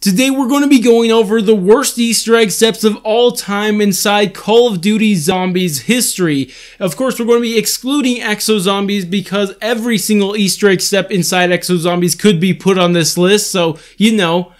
Today we're going to be going over the worst Easter egg steps of all time inside Call of Duty Zombies history. Of course, we're going to be excluding Exo Zombies because every single Easter egg step inside Exo Zombies could be put on this list, so you know.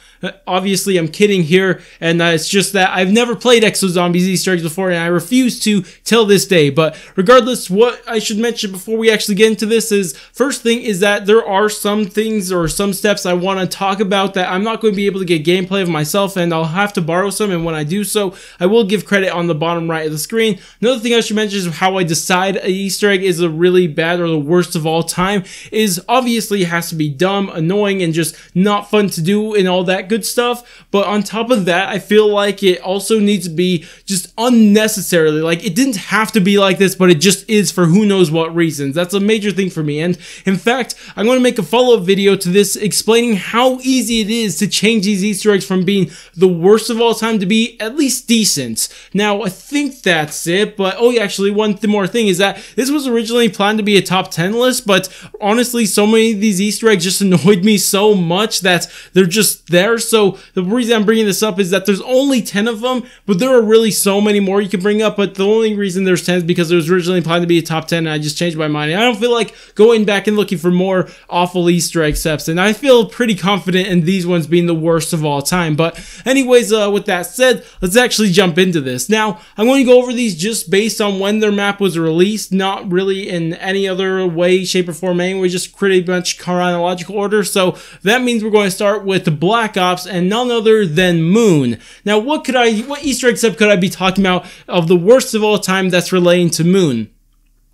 Obviously, I'm kidding here, and it's just that I've never played Exo Zombies Easter eggs before, and I refuse to till this day. But regardless, what I should mention before we actually get into this is, first thing is that there are some things or some steps I want to talk about that I'm not going to be able to get gameplay of myself, and I'll have to borrow some, and when I do so, I will give credit on the bottom right of the screen. Another thing I should mention is how I decide an Easter egg is a really bad or the worst of all time is obviously it has to be dumb, annoying, and just not fun to do and all that good stuff. But on top of that, I feel like it also needs to be just unnecessarily, like it didn't have to be like this, but it just is for who knows what reasons. That's a major thing for me, and in fact, I'm going to make a follow-up video to this explaining how easy it is to change these Easter eggs from being the worst of all time to be at least decent. Now, I think that's it, but oh yeah, actually one more thing is that this was originally planned to be a top 10 list, but honestly, so many of these Easter eggs just annoyed me so much that they're just there. So the reason I'm bringing this up is that there's only 10 of them, but there are really so many more you can bring up, but the only reason there's 10 is because it was originally planned to be a top 10 and I just changed my mind. And I don't feel like going back and looking for more awful Easter egg steps, and I feel pretty confident in these ones being the worst of all time. But anyways, with that said, let's actually jump into this. Now, I'm going to go over these just based on when their map was released, not really in any other way, shape, or form anyway, just pretty much chronological order. So that means we're going to start with the Black Ops and none other than Moon. Now, what Easter egg step could I be talking about of the worst of all time that's relating to Moon?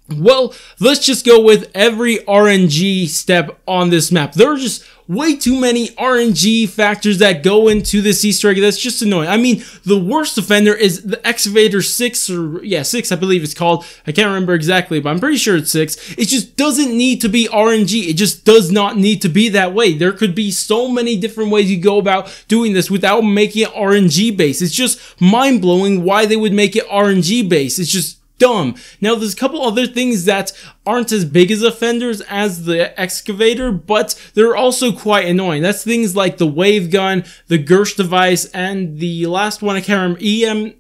Well, let's just go with every RNG step on this map. There are just way too many RNG factors that go into this Easter egg that's just annoying. I mean, the worst offender is the Excavator 6, or yeah, 6 I believe it's called. I can't remember exactly, but I'm pretty sure it's 6. It just doesn't need to be RNG. It just does not need to be that way. There could be so many different ways you go about doing this without making it RNG based. It's just mind-blowing why they would make it RNG based. It's just dumb. Now, there's a couple other things that aren't as big as offenders as the Excavator, but they're also quite annoying. That's things like the wave gun, the Gersh device, and the last one I can't remember, Q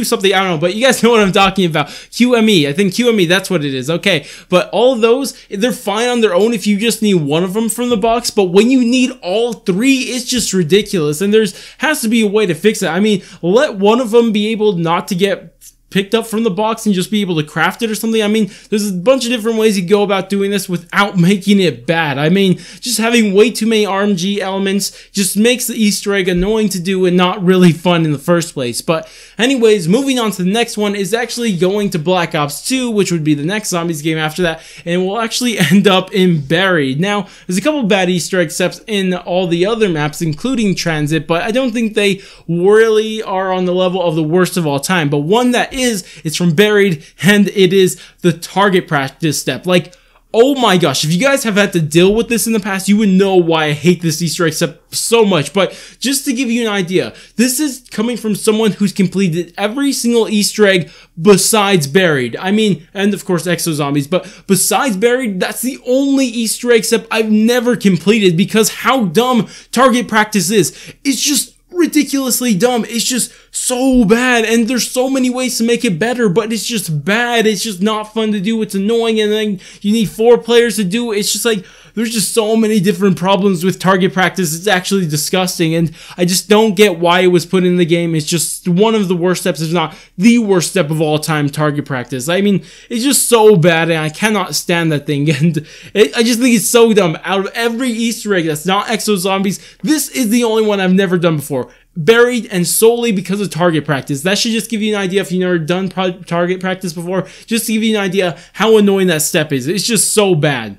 something, I don't know, but you guys know what I'm talking about. QME, I think QME, that's what it is. Okay, but all of those, they're fine on their own if you just need one of them from the box, but when you need all three, it's just ridiculous, and has to be a way to fix it. I mean, let one of them be able not to get picked up from the box and just be able to craft it or something. I mean, there's a bunch of different ways you go about doing this without making it bad. I mean, just having way too many RNG elements just makes the Easter egg annoying to do and not really fun in the first place. But anyways, moving on to the next one is actually going to Black Ops 2, which would be the next Zombies game after that, and will actually end up in Buried. Now, there's a couple bad Easter egg steps in all the other maps, including Transit, but I don't think they really are on the level of the worst of all time. But one that it's from Buried, and it is the target practice step. Like, oh my gosh, if you guys have had to deal with this in the past, you would know why I hate this Easter egg step so much. But just to give you an idea, this is coming from someone who's completed every single Easter egg besides Buried. I mean, and of course Exo Zombies, but besides Buried, that's the only Easter egg step I've never completed because how dumb target practice is. It's just ridiculously dumb. It's just so bad, and there's so many ways to make it better, but it's just bad. It's just not fun to do. It's annoying, and then you need 4 players to do it. It's just like there's just so many different problems with target practice. It's actually disgusting, and I just don't get why it was put in the game. It's just one of the worst steps, if not the worst step of all time, target practice. I mean, it's just so bad, and I cannot stand that thing, and I just think it's so dumb. Out of every Easter egg that's not Exo Zombies, this is the only one I've never done before. Buried, and solely because of target practice. That should just give you an idea, if you've never done target practice before, just to give you an idea how annoying that step is. It's just so bad.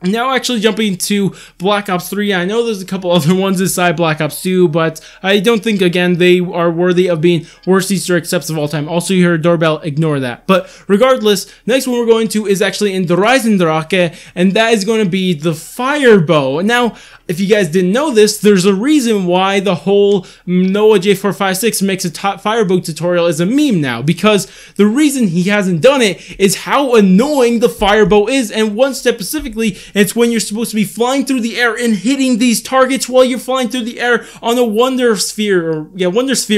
Now actually jumping to Black Ops 3, I know there's a couple other ones inside Black Ops 2, but I don't think, again, they are worthy of being worst Easter egg steps of all time. Also, you heard doorbell, ignore that. But regardless, next one we're going to is actually in the Reisendrache, and that is going to be the Firebow. Now, if you guys didn't know this, there's a reason why the whole Noah J456 makes a Firebow tutorial is a meme now, because the reason he hasn't done it is how annoying the Firebow is, and one step specifically and it's when you're supposed to be flying through the air and hitting these targets while you're flying through the air on a Wonder Sphere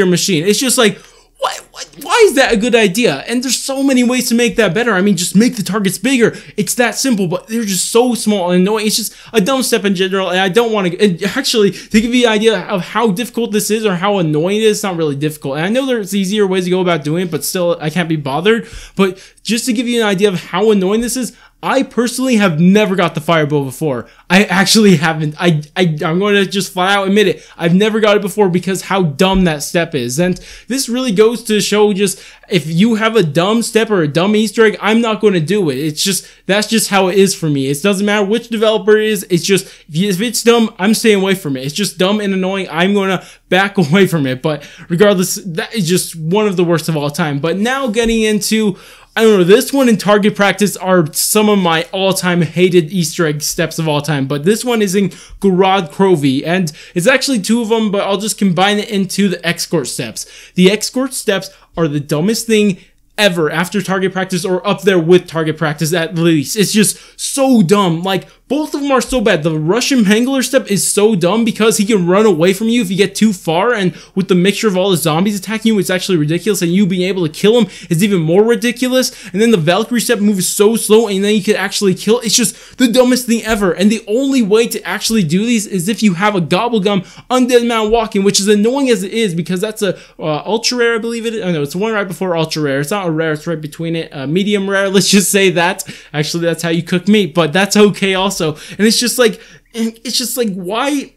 machine. It's just like, why is that a good idea? And there's so many ways to make that better. I mean, just make the targets bigger. It's that simple, but they're just so small and annoying. It's just a dumb step in general, and I don't want to... And actually, to give you an idea of how difficult this is or how annoying it is, it's not really difficult. And I know there's easier ways to go about doing it, but still, I can't be bothered. But just to give you an idea of how annoying this is, I personally have never got the Fireball before. I actually haven't. I'm going to just flat out admit it. I've never got it before because how dumb that step is. And this really goes to show just, if you have a dumb step or a dumb Easter egg, I'm not going to do it. It's just, that's just how it is for me. It doesn't matter which developer it is. It's just, if it's dumb, I'm staying away from it. It's just dumb and annoying. I'm going to back away from it. But regardless, that is just one of the worst of all time. But now getting into... I don't know, this one and target practice are some of my all-time hated Easter egg steps of all time, but this one is in Garage Crovy, and it's actually two of them, but I'll just combine it into the escort steps. The escort steps are the dumbest thing ever after target practice, or up there with target practice at least. It's just so dumb. Like, both of them are so bad. The Russian Mangler step is so dumb because he can run away from you if you get too far, and with the mixture of all the zombies attacking you, it's actually ridiculous, and you being able to kill him is even more ridiculous. And then the Valkyrie step moves so slow, and then you can actually kill. It's just the dumbest thing ever, and the only way to actually do these is if you have a Gobblegum Undead Man Walking, which is annoying as it is because that's a ultra rare, I believe it is. Oh no, it's the one right before ultra rare. It's not a rare, it's right between it. Medium rare, let's just say that. Actually, that's how you cook meat, but that's okay also. And it's just like, why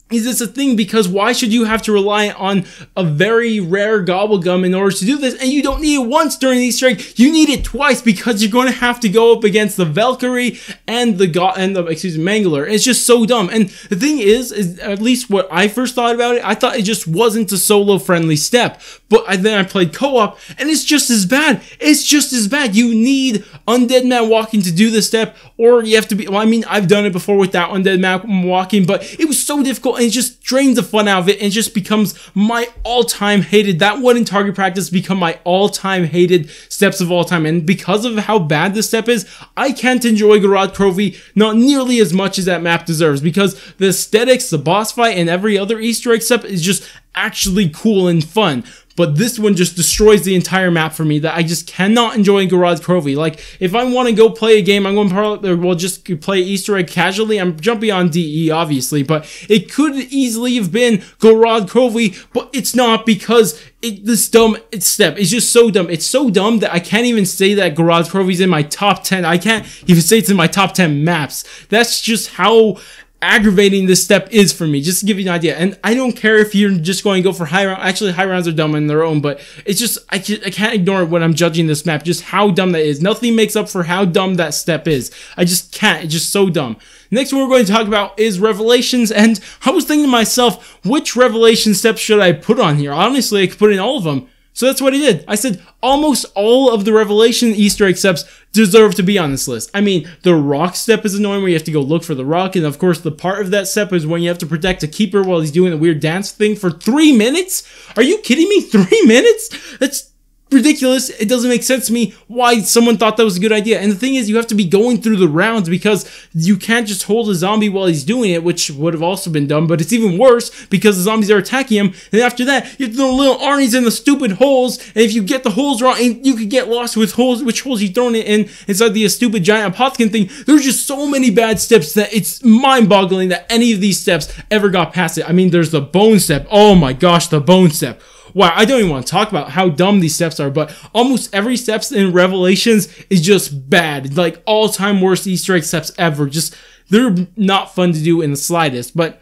is this a thing? Because why should you have to rely on a very rare Gobblegum in order to do this? And you don't need it once during the Easter egg. You need it twice because you're going to have to go up against the Valkyrie and the Mangler. It's just so dumb. And the thing is at least what I first thought about it, I thought it just wasn't a solo friendly step. But then I played co-op, and it's just as bad. It's just as bad. You need Undead Man Walking to do this step, or you have to be... Well, I mean, I've done it before without Undead Man Walking, but it was so difficult, and it just drains the fun out of it, and just becomes my all-time hated... That one in target practice become my all-time hated steps of all time, and because of how bad this step is, I can't enjoy Garage Crovy not nearly as much as that map deserves, because the aesthetics, the boss fight, and every other Easter egg step is just actually cool and fun. But this one just destroys the entire map for me, that I just cannot enjoy in Garage Crovy. Like, if I want to go play a game, I'm going to just play Easter egg casually. I'm jumping on DE, obviously, but it could easily have been Garage Crovy, but it's not, because this dumb step is just so dumb. It's so dumb that I can't even say that Garage Crovy's in my top 10. I can't even say it's in my top 10 maps. That's just how aggravating this step is for me, just to give you an idea. And I don't care if you're just going to go for high round. Actually, high rounds are dumb in their own, but it's just, I can't ignore it when I'm judging this map, just how dumb that is. Nothing makes up for how dumb that step is. I just can't. It's just so dumb. Next one we're going to talk about is Revelations, and I was thinking to myself, which Revelation steps should I put on here? Honestly, I could put in all of them. So that's what I did. I said almost all of the Revelation Easter egg steps deserve to be on this list. I mean, the rock step is annoying where you have to go look for the rock, and of course the part of that step is when you have to protect a keeper while he's doing a weird dance thing for 3 minutes? Are you kidding me? 3 minutes? That's ridiculous. It doesn't make sense to me why someone thought that was a good idea. And the thing is, you have to be going through the rounds because you can't just hold a zombie while he's doing it, which would have also been dumb, but it's even worse because the zombies are attacking him. And after that, you have to throw little Arnie's in the stupid holes, and if you get the holes wrong, you could get lost with holes, which holes you thrown it in inside the stupid giant Apothican thing. There's just so many bad steps that it's mind-boggling that any of these steps ever got past it. I mean, there's the bone step. Oh my gosh, the bone step. Wow, I don't even want to talk about how dumb these steps are, but almost every steps in Revelations is just bad. Like, all-time worst Easter egg steps ever. Just, they're not fun to do in the slightest. But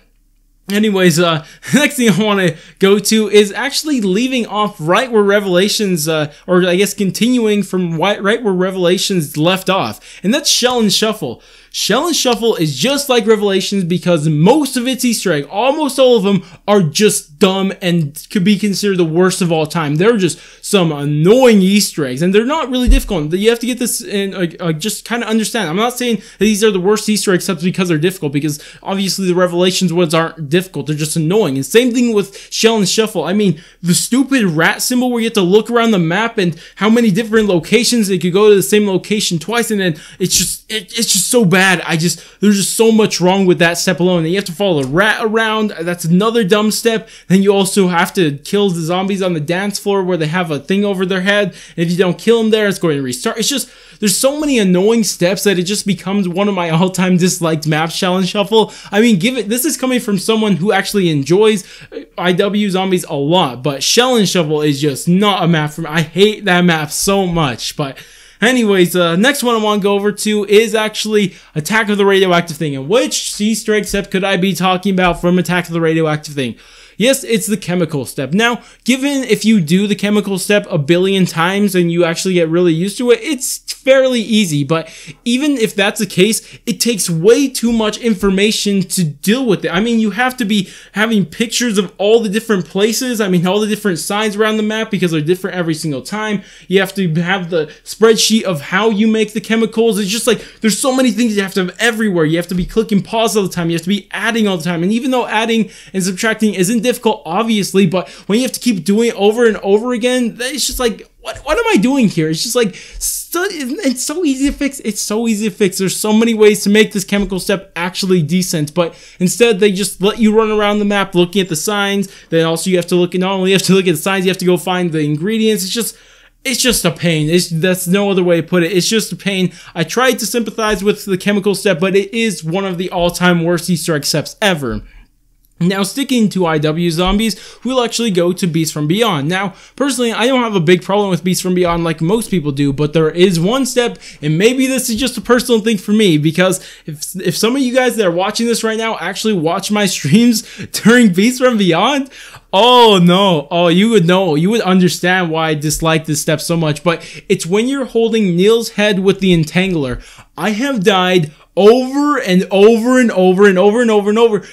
anyways, the next thing I want to go to is actually leaving off right where Revelations, or I guess continuing from right where Revelations left off. And that's Shell and Shuffle. Shell and Shuffle is just like Revelations because most of its Easter egg, almost all of them, are just dumb and could be considered the worst of all time. They're just some annoying Easter eggs, and they're not really difficult. You have to get this in, just kind of understand. I'm not saying that these are the worst Easter eggs except because they're difficult, because obviously the Revelations ones aren't difficult. They're just annoying. And same thing with Shell and Shuffle. I mean, the stupid rat symbol where you have to look around the map and how many different locations, it could go to the same location twice, and then it's just so bad. bad. There's just so much wrong with that step alone. And you have to follow the rat around. That's another dumb step. Then you also have to kill the zombies on the dance floor where they have a thing over their head. And if you don't kill them there, it's going to restart. It's just, there's so many annoying steps that it just becomes one of my all-time disliked maps, Challenge Shuffle. I mean, this is coming from someone who actually enjoys IW Zombies a lot, but Challenge Shuffle is just not a map for me. I hate that map so much. But anyways, next one I want to go over to is actually Attack of the Radioactive Thing. And which Easter egg step could I be talking about from Attack of the Radioactive Thing? Yes, it's the chemical step. Now, given if you do the chemical step a billion times and you actually get really used to it, it's fairly easy. But even if that's the case, it takes way too much information to deal with it. I mean, you have to be having pictures of all the different places. I mean, all the different signs around the map because they're different every single time. You have to have the spreadsheet of how you make the chemicals. It's just like, there's so many things you have to have everywhere. You have to be clicking pause all the time. You have to be adding all the time. And even though adding and subtracting isn't difficult, obviously, but when you have to keep doing it over and over again, it's just like, what am I doing here? It's just like, it's so easy to fix. It's so easy to fix. There's so many ways to make this chemical step actually decent, but instead they just let you run around the map looking at the signs. Then also you have to look at, not only you have to look at the signs, you have to go find the ingredients. It's just a pain. That's no other way to put it. It's just a pain. I tried to sympathize with the chemical step, but it is one of the all-time worst Easter egg steps ever. Now, sticking to IW Zombies, we'll actually go to Beast from Beyond. Now, personally, I don't have a big problem with Beast from Beyond like most people do, but there is one step, and maybe this is just a personal thing for me, because if some of you guys that are watching this right now actually watch my streams during Beast from Beyond, oh no, oh, you would know, you would understand why I dislike this step so much, but it's when you're holding Neil's head with the Entangler. I have died over and over and over and over and over and over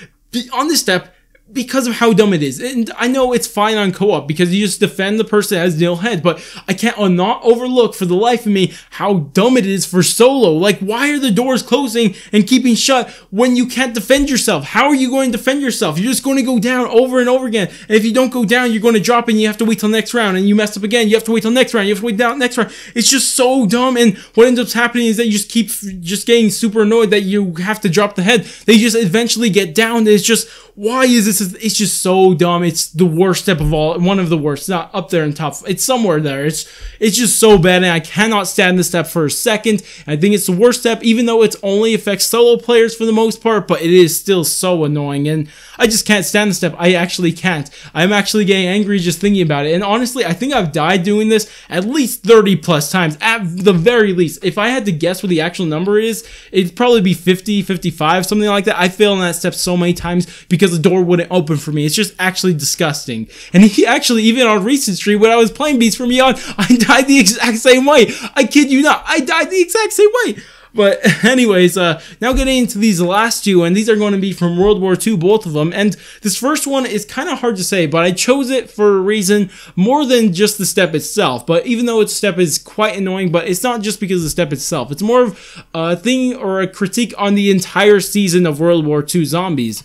on this step because of how dumb it is. And I know it's fine on co-op because you just defend the person as Neil Head, but I can't not overlook for the life of me how dumb it is for solo. Like, why are the doors closing and keeping shut when you can't defend yourself? How are you going to defend yourself? You're just going to go down over and over again. And if you don't go down, you're going to drop and you have to wait till next round. And you mess up again, you have to wait till next round. You have to wait down next round. It's just so dumb. And what ends up happening is that you just keep just getting super annoyed that you have to drop the head. They just eventually get down. It's just, why is this? It's just so dumb. It's the worst step of all. One of the worst. It's not up there in top. It's somewhere there. It's just so bad, and I cannot stand this step for a second. I think it's the worst step, even though it only affects solo players for the most part, but it is still so annoying, and I just can't stand the step. I actually can't. I'm actually getting angry just thinking about it, and honestly, I think I've died doing this at least 30 plus times, at the very least. If I had to guess what the actual number is, it'd probably be 50, 55, something like that. I failed on that step so many times because the door wouldn't open for me. It's just actually disgusting. And he actually, even on recent stream, when I was playing Beast from Beyond, I died the exact same way. I kid you not. I died the exact same way. But anyways, now getting into these last two, and these are going to be from World War II, both of them. And this first one is kind of hard to say, but I chose it for a reason more than just the step itself. But even though its step is quite annoying, but it's not just because of the step itself. It's more of a thing or a critique on the entire season of World War II Zombies.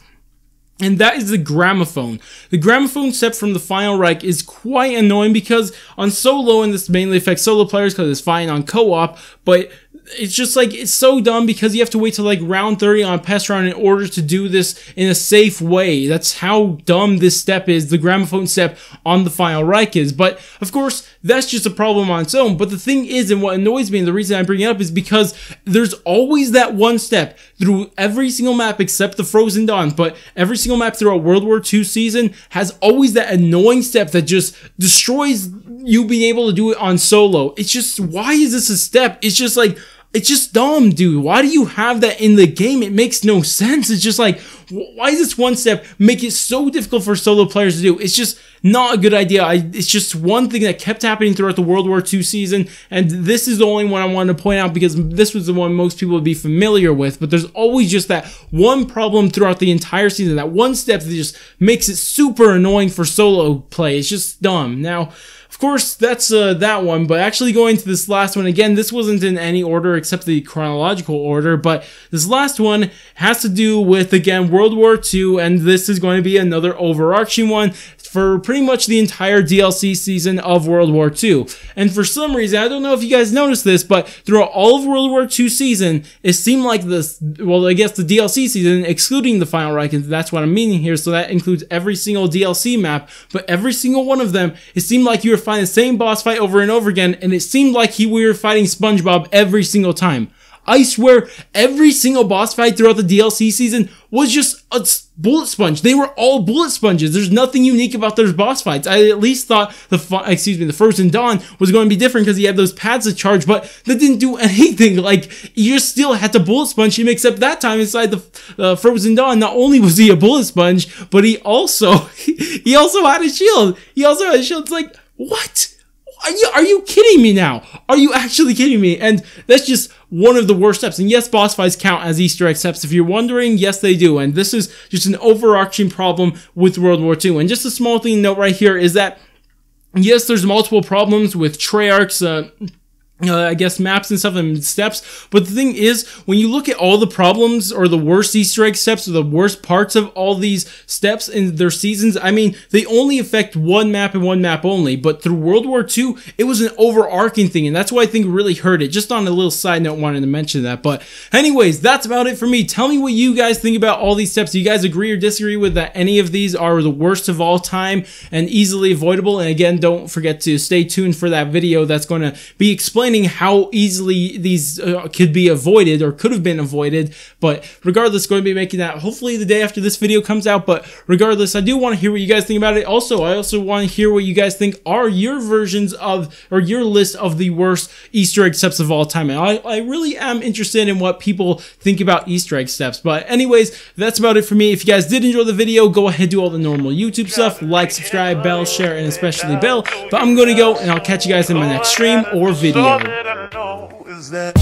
And that is the gramophone. The gramophone step from the Final Reich is quite annoying because on solo, and this mainly affects solo players because it's fine on co-op, but it's just like, it's so dumb because you have to wait till like round 30 on a pest round in order to do this in a safe way. That's how dumb this step is, the gramophone step on the Final Reich is. But of course, that's just a problem on its own. But the thing is, and what annoys me, and the reason I bring it up is because there's always that one step through every single map except the Frozen Dawn, but every single map throughout World War II season has always that annoying step that just destroys you being able to do it on solo. It's just, why is this a step? It's just like, it's just dumb, dude. Why do you have that in the game? It makes no sense. It's just like, why does this one step make it so difficult for solo players to do? It's just not a good idea. It's just one thing that kept happening throughout the World War II season, and this is the only one I wanted to point out because this was the one most people would be familiar with, but there's always just that one problem throughout the entire season, that one step that just makes it super annoying for solo play. It's just dumb. Now, of course, that's that one, but actually going to this last one, again, this wasn't in any order except the chronological order, but this last one has to do with, again, World War II, and this is going to be another overarching one. for pretty much the entire DLC season of World War II. And for some reason, I don't know if you guys noticed this, but throughout all of World War II season, it seemed like this, well, I guess the DLC season, excluding the Final Reich, and that's what I'm meaning here, so that includes every single DLC map, but every single one of them, it seemed like you were fighting the same boss fight over and over again, and it seemed like we were fighting SpongeBob every single time. I swear, every single boss fight throughout the DLC season was just a bullet sponge. They were all bullet sponges. There's nothing unique about those boss fights. I at least thought the Frozen Dawn was going to be different because he had those pads to charge, but that didn't do anything. Like, you just still had to bullet sponge him, except that time inside the Frozen Dawn, not only was he a bullet sponge, but he also had a shield. It's like, what? Are you kidding me now? Are you actually kidding me? And that's just one of the worst steps. And yes, boss fights count as Easter egg steps. If you're wondering, yes, they do. And this is just an overarching problem with World War II. And just a small thing to note right here is that, yes, there's multiple problems with Treyarch's I guess maps and stuff and steps, but the thing is, when you look at all the problems or the worst Easter egg steps or the worst parts of all these steps in their seasons, I mean, they only affect one map and one map only, but through World War II, it was an overarching thing, and that's why I think really hurt it. Just on a little side note, wanted to mention that. But anyways, that's about it for me. Tell me what you guys think about all these steps. Do you guys agree or disagree with that any of these are the worst of all time and easily avoidable? And again, don't forget to stay tuned for that video that's going to be explaining how easily these could be avoided or could have been avoided. But regardless, going to be making that hopefully the day after this video comes out. But regardless, I do want to hear what you guys think about it. Also, I also want to hear what you guys think are your versions of, or your list of the worst Easter egg steps of all time. And I really am interested in what people think about Easter egg steps. But anyways, that's about it for me. If you guys did enjoy the video, go ahead, do all the normal YouTube stuff, like, subscribe, bell, share, and especially bell. But I'm going to go, and I'll catch you guys in my next stream or video. All that I know is that